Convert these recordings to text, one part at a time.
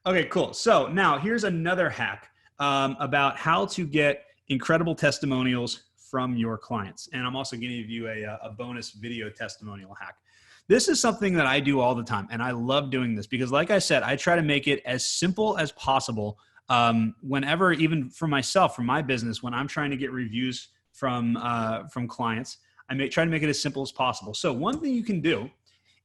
Okay, cool. So now here's another hack about how to get incredible testimonials from your clients. And I'm also going to give you a bonus video testimonial hack. This is something that I do all the time. And I love doing this because, like I said, I try to make it as simple as possible whenever, even for myself, for my business, when I'm trying to get reviews from clients, try to make it as simple as possible. So one thing you can do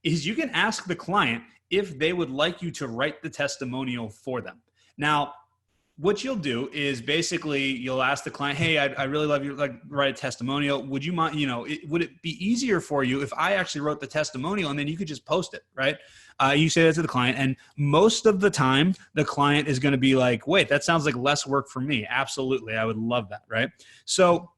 is you can ask the client if they would like you to write the testimonial for them. Now, what you'll do is basically you'll ask the client, hey, I really love you, like, write a testimonial. Would you mind, would it be easier for you if I actually wrote the testimonial and then you could just post it, right? You say that to the client, and most of the time the client is going to be like, wait, that sounds like less work for me. Absolutely. I would love that, right? So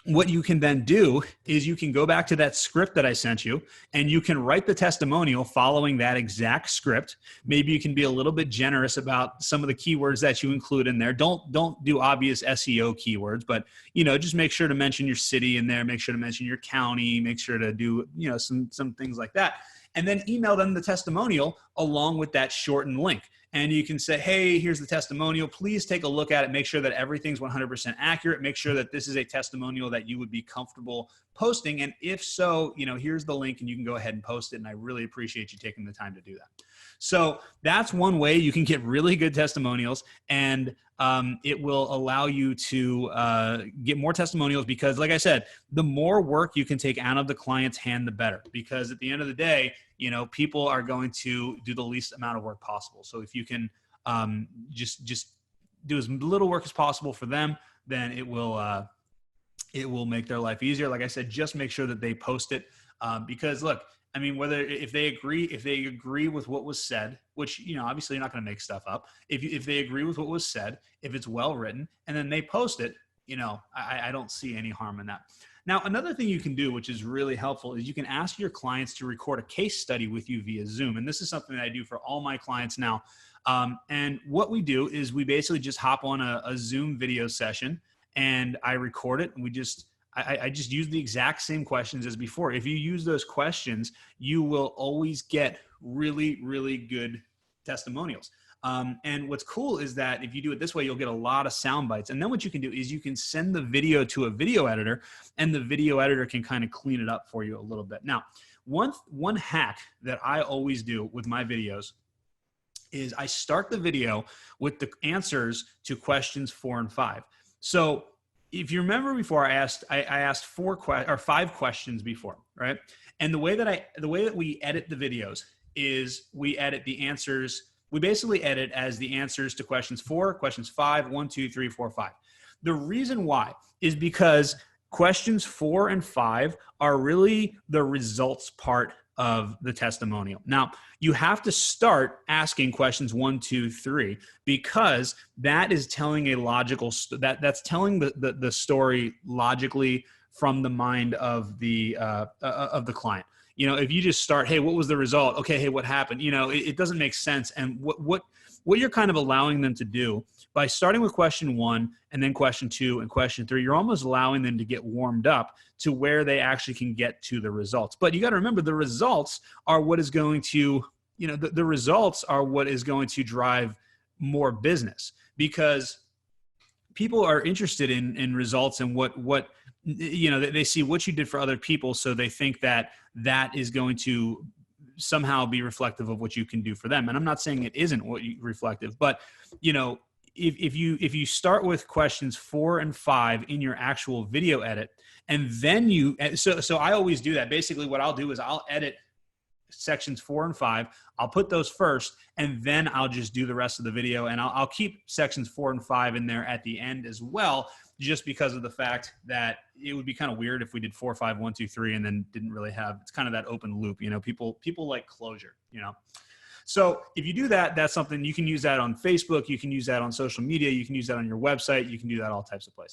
what you can then do is you can go back to that script that I sent you and you can write the testimonial following that exact script. Maybe you can be a little bit generous about some of the keywords that you include in there. Don't do obvious SEO keywords, but just make sure to mention your city in there, make sure to mention your county, make sure to do, some things like that. And then email them the testimonial along with that shortened link. And you can say, hey, here's the testimonial. Please take a look at it. Make sure that everything's 100% accurate. Make sure that this is a testimonial that you would be comfortable posting. And if so, here's the link and you can go ahead and post it. And I really appreciate you taking the time to do that. So that's one way you can get really good testimonials, and it will allow you to get more testimonials because, like I said, the more work you can take out of the client's hand, the better. Because at the end of the day, people are going to do the least amount of work possible. So if you can just do as little work as possible for them, then it will make their life easier. Like I said, just make sure that they post it because look, if they agree with what was said, which, obviously you're not going to make stuff up. If they agree with what was said, if it's well written, and then they post it, I don't see any harm in that. Now, another thing you can do, which is really helpful, is you can ask your clients to record a case study with you via Zoom. And this is something that I do for all my clients now. And what we do is we basically just hop on a Zoom video session and I record it. And I just use the exact same questions as before. If you use those questions, you will always get really, really good testimonials. And what's cool is that if you do it this way, you'll get a lot of sound bites. And then what you can do is you can send the video to a video editor, and the video editor can kind of clean it up for you a little bit. Now, one hack that I always do with my videos is I start the video with the answers to questions 4 and 5. So if you remember before, I asked 5 questions before, right? And the way that we edit the videos is we edit the answers. We basically edit as the answers to questions 4, questions 5, 1, 2, 3, 4, 5. The reason why is because questions 4 and 5 are really the results part of the testimonial. Now, you have to start asking questions 1, 2, 3, because that is telling a logical, that's telling the story logically from the mind of the client. If you just start, hey, what was the result? Okay, hey, what happened? It doesn't make sense. And what you're kind of allowing them to do by starting with question 1 and then question 2 and question 3, you're almost allowing them to get warmed up to where they actually can get to the results. But you got to remember, the results are what is going to, the results are what is going to drive more business, because people are interested in results and what they see what you did for other people. So they think that is going to somehow be reflective of what you can do for them. And I'm not saying it isn't reflective, but if you start with questions 4 and 5 in your actual video edit, and then so I always do that. Basically what I'll do is I'll edit sections 4 and 5. I'll put those first, and then I'll just do the rest of the video. And I'll keep sections 4 and 5 in there at the end as well, just because of the fact that it would be kind of weird if we did 4, 5, 1, 2, 3, and then didn't really have, it's kind of that open loop, people like closure, So if you do that, that's something you can use that on Facebook. You can use that on social media. You can use that on your website. You can do that all types of places.